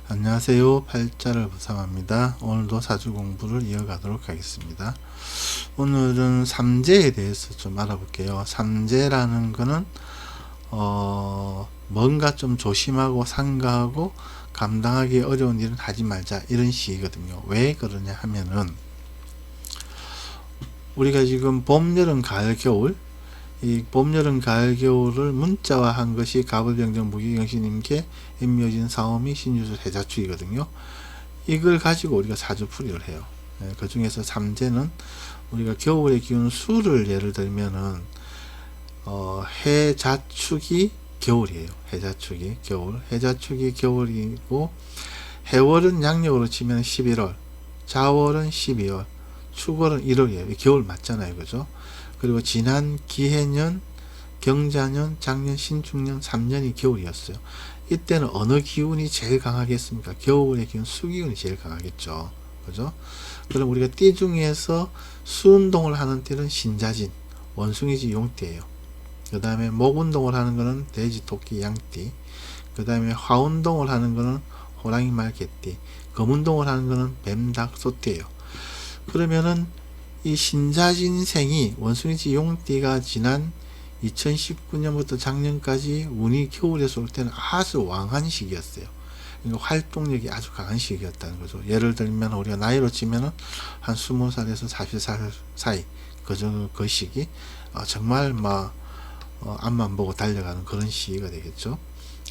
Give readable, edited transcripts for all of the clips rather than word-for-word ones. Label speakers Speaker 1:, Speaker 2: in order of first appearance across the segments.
Speaker 1: 안녕하세요. 팔자를 부sam합니다. 오늘도 사주 공부를 이어가도록 하겠습니다. 오늘은 삼재에 대해서 좀 알아볼게요. 삼재라는 거는 뭔가 좀 조심하고 삼가하고 감당하기 어려운 일은 하지 말자, 이런 식이거든요. 왜 그러냐 하면은 우리가 지금 봄, 여름, 가을, 겨울, 이 봄, 여름, 가을, 겨울을 문자화한 것이 갑을병정, 무기경신임계, 임묘진, 사오미, 신유술, 해자축이거든요. 이걸 가지고 우리가 사주풀이를 해요. 그 중에서 삼재는 우리가 겨울의 기운 수를 예를 들면은 해자축이 겨울이에요. 해자축이 겨울, 해자축이 겨울이고, 해월은 양력으로 치면 11월, 자월은 12월, 축월은 1월이에요. 겨울 맞잖아요, 그죠? 그리고 지난 기해년, 경자년, 작년, 신축년 3년이 겨울이었어요. 이때는 어느 기운이 제일 강하겠습니까? 겨울의 기운, 수기운이 제일 강하겠죠. 그죠? 그럼 우리가 띠 중에서 수운동을 하는 띠는 신자진, 원숭이지, 용띠예요. 그 다음에 목운동을 하는 거는 돼지, 토끼, 양띠. 그 다음에 화운동을 하는 거는 호랑이, 말, 개띠. 금운동을 하는 거는 뱀, 닭, 소띠예요. 그러면은 이 신자진생이 원숭이지, 용띠가 지난 2019년부터 작년까지 운이 겨울에서 올 때는 아주 왕한 시기였어요. 그러니까 활동력이 아주 강한 시기였다는 거죠. 예를 들면 우리가 나이로 치면은 한 20살에서 40살 사이 그 시기, 정말 막 앞만 보고 달려가는 그런 시기가 되겠죠.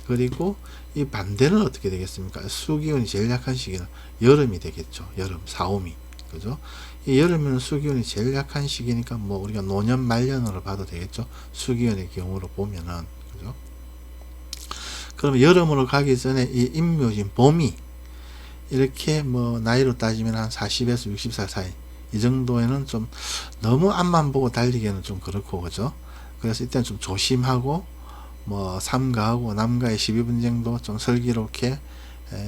Speaker 1: 그리고 이 반대는 어떻게 되겠습니까? 수기운이 제일 약한 시기는 여름이 되겠죠. 여름, 사오미. 그죠? 이 여름에는 수기운이 제일 약한 시기니까 뭐 우리가 노년 말년으로 봐도 되겠죠. 수기운의 경우로 보면은. 그죠? 그럼 여름으로 가기 전에 이 임묘진 봄이 이렇게 뭐 나이로 따지면 한 40에서 60살 사이, 이 정도에는 좀 너무 앞만 보고 달리기에는 좀 그렇고, 그죠? 그래서 이때는 좀 조심하고 뭐 삼가하고 남가의 시비분쟁도 좀 슬기롭게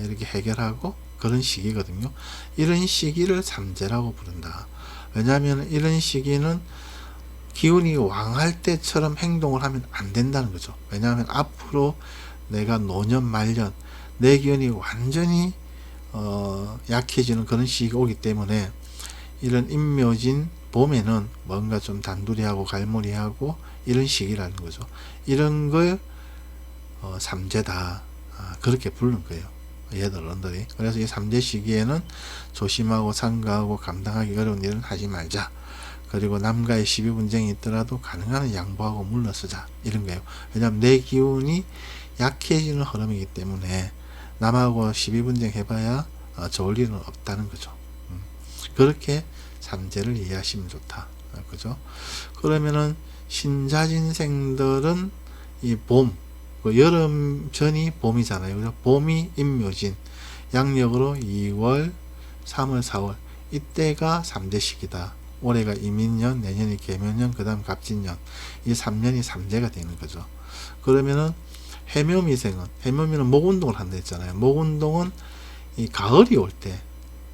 Speaker 1: 이렇게 해결하고 그런 시기거든요. 이런 시기를 삼재라고 부른다. 왜냐하면 이런 시기는 기운이 왕할 때처럼 행동을 하면 안 된다는 거죠. 왜냐하면 앞으로 내가 노년 말년 내 기운이 완전히 약해지는 그런 시기가 오기 때문에 이런 임묘진 봄에는 뭔가 좀 단두리하고 갈무리하고 이런 시기라는 거죠. 이런 걸 삼재다, 그렇게 부르는 거예요, 얘들이. 그래서 이 삼재 시기에는 조심하고 삼가하고 감당하기 어려운 일은 하지 말자. 그리고 남과의 시비 분쟁이 있더라도 가능한 양보하고 물러서자, 이런 거예요. 왜냐하면 내 기운이 약해지는 흐름이기 때문에 남하고 시비 분쟁 해봐야 좋을 일은 없다는 거죠. 그렇게 삼재를 이해하시면 좋다. 그죠? 그러면은 신자진생들은 이 봄, 여름 전이 봄이잖아요. 그죠? 봄이 임묘진, 양력으로 2월, 3월, 4월, 이때가 삼재 시기다. 올해가 이민년, 내년이 계묘년, 그 다음 갑진년, 이 3년이 삼재가 되는 거죠. 그러면은 해묘미는 목운동을 한다 했잖아요. 목운동은 이 가을이 올 때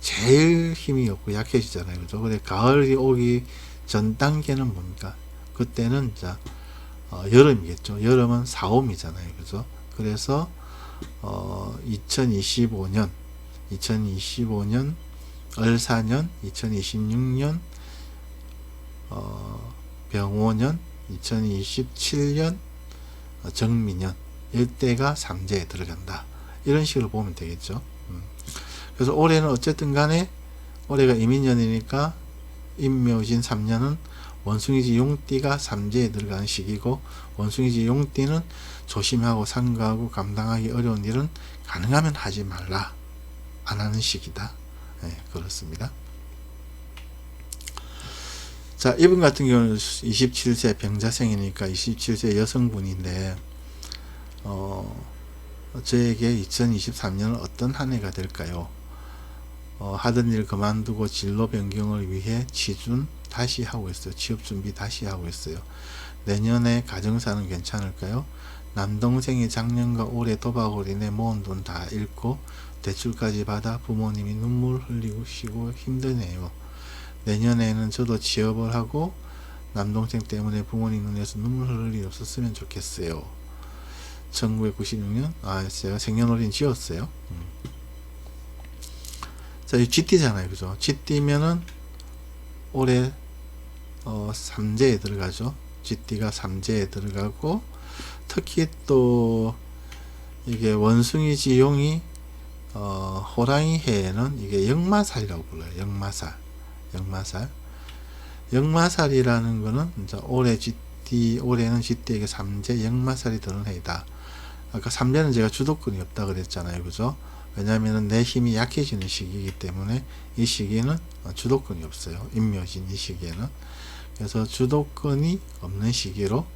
Speaker 1: 제일 힘이 없고 약해지잖아요. 그죠? 근데 가을이 오기 전 단계는 뭡니까? 그때는 이제 여름이겠죠. 여름은 사옴이잖아요. 그죠? 그래서 2025년, 을사년, 2026년 병오년, 2027년 정미년, 이때가 삼재에 들어간다. 이런 식으로 보면 되겠죠. 그래서 올해는 어쨌든 간에 올해가 이민년이니까 임묘진 3년은 원숭이지 용띠가 삼재에 들어가는 시기고, 원숭이지 용띠는 조심하고 삼가하고 감당하기 어려운 일은 가능하면 하지 말라, 안 하는 시기다. 네, 그렇습니다. 자, 이분 같은 경우는 27세 병자생이니까 27세 여성분인데 저에게 2023년은 어떤 한 해가 될까요? 하던 일 그만두고 진로 변경을 위해 취준 다시 하고 있어요. 취업 준비 다시 하고 있어요. 내년에 가정사는 괜찮을까요? 남동생이 작년과 올해 도박으로 인해 모은 돈 다 잃고 대출까지 받아 부모님이 눈물 흘리시고 힘드네요. 내년에는 저도 취업을 하고 남동생 때문에 부모님 눈에서 눈물 흘릴 일 없었으면 좋겠어요. 1996년 제가 생년월일 지었어요. 자, 이 GT잖아요. 그죠? GT면은 올해 삼재에 들어가죠. GT가 삼재에 들어가고, 특히 또 이게 원숭이 지용이 호랑이 해에는 이게 역마살이라고 불러요. 역마살. 역마살이라는 거는 이제 올해는 GT에게 삼재 역마살이 드는 해이다. 아까 삼재는 제가 주도권이 없다 그랬잖아요. 그죠? 왜냐하면 내 힘이 약해지는 시기이기 때문에 이 시기에는 주도권이 없어요. 임묘진 이 시기에는. 그래서 주도권이 없는 시기로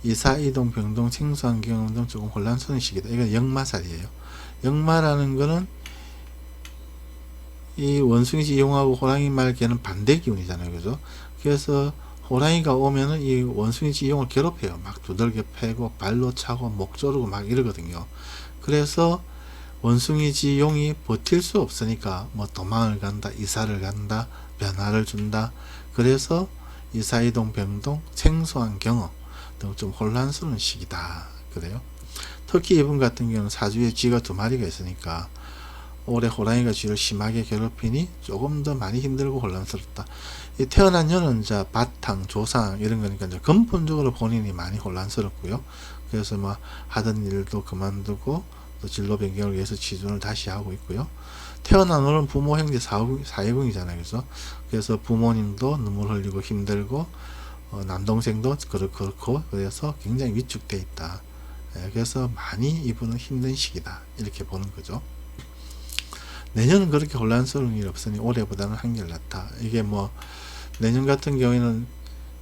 Speaker 1: 이사, 이동, 병동, 생소한 경험 등 조금 혼란스러운 시기다. 이건 역마살이에요. 역마라는 거는 이 원숭이지 이용하고 호랑이 말개는 반대 기운이잖아요. 그죠? 그래서 호랑이가 오면은 이 원숭이지 이용을 괴롭혀요. 막 두들겨 패고 발로 차고 목 조르고 막 이러거든요. 그래서 원숭이지 용이 버틸 수 없으니까 뭐 도망을 간다, 이사를 간다, 변화를 준다. 그래서 이사, 이동, 병동, 생소한 경험 등 좀 혼란스러운 시기다. 그래요. 특히 이분 같은 경우는 사주에 쥐가 2마리가 있으니까 올해 호랑이가 쥐를 심하게 괴롭히니 조금 더 많이 힘들고 혼란스럽다. 이 태어난 연운자, 바탕, 조상 이런 거니까 이제 근본적으로 본인이 많이 혼란스럽고요. 그래서 뭐 하던 일도 그만두고 또 진로 변경을 위해서 취준을 다시 하고 있고요. 태어난 올은 부모, 형제, 사회궁이잖아요. 그래서 부모님도 눈물 흘리고 힘들고 남동생도 그렇고 그래서 굉장히 위축돼 있다. 그래서 많이 이분은 힘든 시기다. 이렇게 보는 거죠. 내년은 그렇게 혼란스러운 일이 없으니 올해보다는 한결 낫다. 이게 뭐 내년 같은 경우에는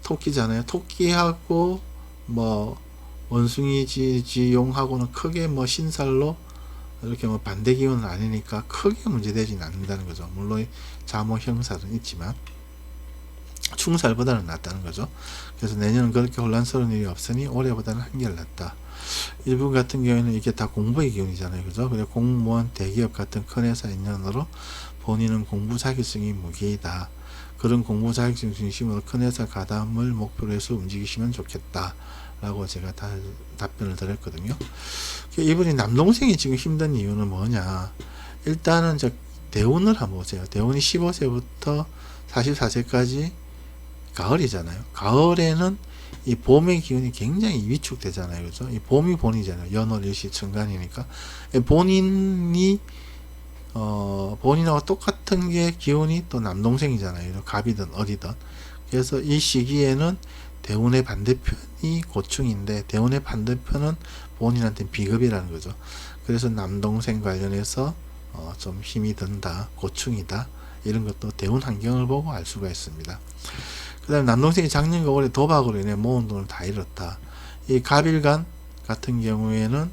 Speaker 1: 토끼잖아요. 토끼하고 뭐 원숭이 지용하고는 크게 뭐 신살로 이렇게 뭐 반대 기운은 아니니까 크게 문제되지는 않는다는 거죠. 물론 자모 형살은 있지만 충살보다는 낫다는 거죠. 그래서 내년은 그렇게 혼란스러운 일이 없으니 올해보다는 한결 낫다. 일본 같은 경우에는 이게 다 공부의 기운이잖아요. 그죠? 그래 공무원, 대기업 같은 큰 회사 인연으로 본인은 공부 자격증이 무기이다. 그런 공부 자격증 중심으로 큰 회사 가담을 목표로 해서 움직이시면 좋겠다. 라고 제가 다 답변을 드렸거든요. 이분이 남동생이 지금 힘든 이유는 뭐냐. 일단은 대운을 한번 보세요. 대운이 15세부터 44세까지 가을이잖아요. 가을에는 이 봄의 기운이 굉장히 위축되잖아요. 그죠? 이 봄이 본이잖아요. 연월, 일시, 천간이니까. 본인이, 본인하고 똑같은 게 기운이 또 남동생이잖아요. 갑이든 어디든. 그래서 이 시기에는 대운의 반대편이 고충인데, 대운의 반대편은 본인한테 비급이라는 거죠. 그래서 남동생 관련해서 좀 힘이 든다, 고충이다. 이런 것도 대운 환경을 보고 알 수가 있습니다. 그 다음에 남동생이 작년과 올해 도박으로 인해 모은 돈을 다 잃었다. 이 갑일간 같은 경우에는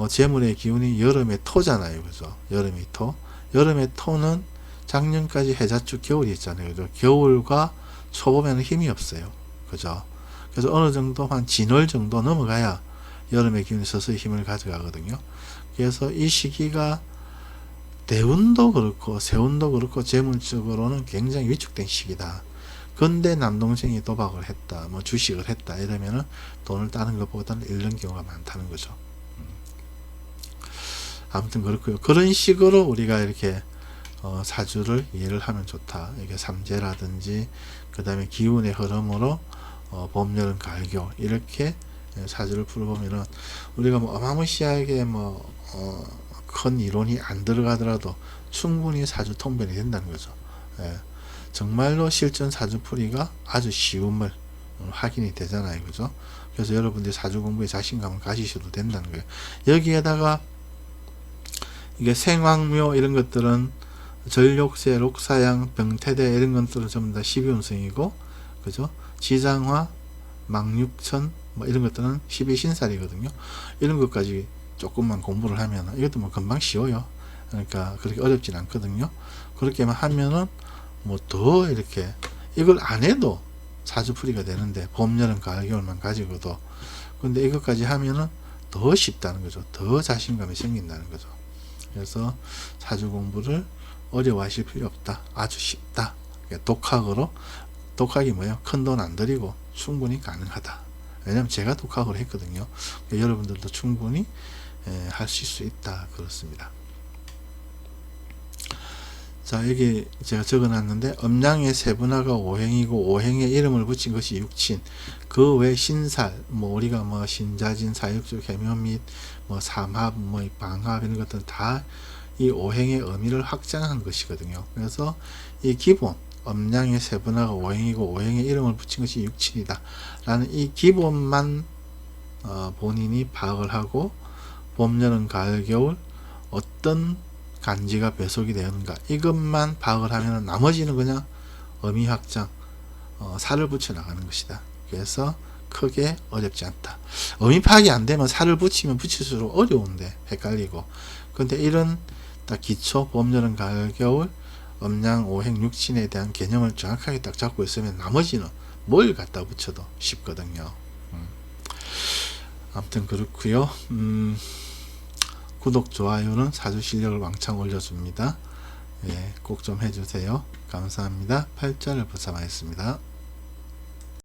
Speaker 1: 재물의 기운이 여름의 토잖아요. 그죠? 여름의 토. 여름의 토는 작년까지 해자축 겨울이 있잖아요. 그죠? 겨울과 초봄에는 힘이 없어요. 그죠? 그래서 어느 정도 한 진월 정도 넘어가야 여름의 기운이 서서히 힘을 가져가거든요. 그래서 이 시기가 대운도 그렇고 세운도 그렇고 재물적으로는 굉장히 위축된 시기다. 근데 남동생이 도박을 했다, 뭐 주식을 했다 이러면은 돈을 따는 것보다는 잃는 경우가 많다는 거죠. 아무튼 그렇고요. 그런 식으로 우리가 이렇게 사주를 이해를 하면 좋다. 이게 삼재라든지 그 다음에 기운의 흐름으로 봄, 여름, 가을, 겨울 이렇게 사주를 풀어보면은 우리가 뭐 어마무시하게 큰 이론이 안 들어가더라도 충분히 사주 통변이 된다는 거죠. 예. 정말로 실전 사주풀이가 아주 쉬움을 확인이 되잖아요. 그죠? 그래서 여러분들이 사주 공부에 자신감을 가지셔도 된다는 거예요. 여기에다가 이게 생황묘 이런 것들은 전력세, 록사양, 병태대 이런 것들은 전부 다 12운성이고 그죠? 지장화, 망육천 뭐 이런 것들은 12신살이거든요. 이런 것까지 조금만 공부를 하면 이것도 뭐 금방 쉬워요. 그러니까 그렇게 어렵진 않거든요. 그렇게만 하면은 뭐 더 이렇게 이걸 안 해도 사주풀이가 되는데 봄, 여름, 가을, 겨울만 가지고도 근데 이것까지 하면은 더 쉽다는 거죠. 더 자신감이 생긴다는 거죠. 그래서 사주 공부를 어려워하실 필요 없다. 아주 쉽다. 독학으로 독학이 뭐예요? 큰 돈 안 들이고 충분히 가능하다. 왜냐면 제가 독학을 했거든요. 여러분들도 충분히 하실 수 있다. 그렇습니다. 자, 여기 제가 적어놨는데 음양의 세분화가 오행이고 오행의 이름을 붙인 것이 육친. 그 외 신살, 뭐 우리가 뭐 신자진, 사육주, 개묘 및 뭐 삼합, 뭐 방합 이런 것들 다 이 오행의 의미를 확장한 것이거든요. 그래서 이 기본 음양의 세분화가 오행이고 오행의 이름을 붙인 것이 육친이다 라는 이 기본만 본인이 파악을 하고 봄, 여름, 가을, 겨울 어떤 간지가 배속이 되는가 이것만 파악을 하면 나머지는 그냥 의미 확장, 살을 붙여 나가는 것이다. 그래서 크게 어렵지 않다. 의미 파악이 안 되면 살을 붙이면 붙일수록 어려운데 헷갈리고, 근데 이런 딱 기초 봄, 여름, 가을, 겨울 음양, 오행, 육친에 대한 개념을 정확하게 딱 잡고 있으면 나머지는 뭘 갖다 붙여도 쉽거든요. 아무튼 그렇고요. 구독, 좋아요는 사주 실력을 왕창 올려줍니다. 예, 꼭 좀 해주세요. 감사합니다. 팔자를 부사하였습니다.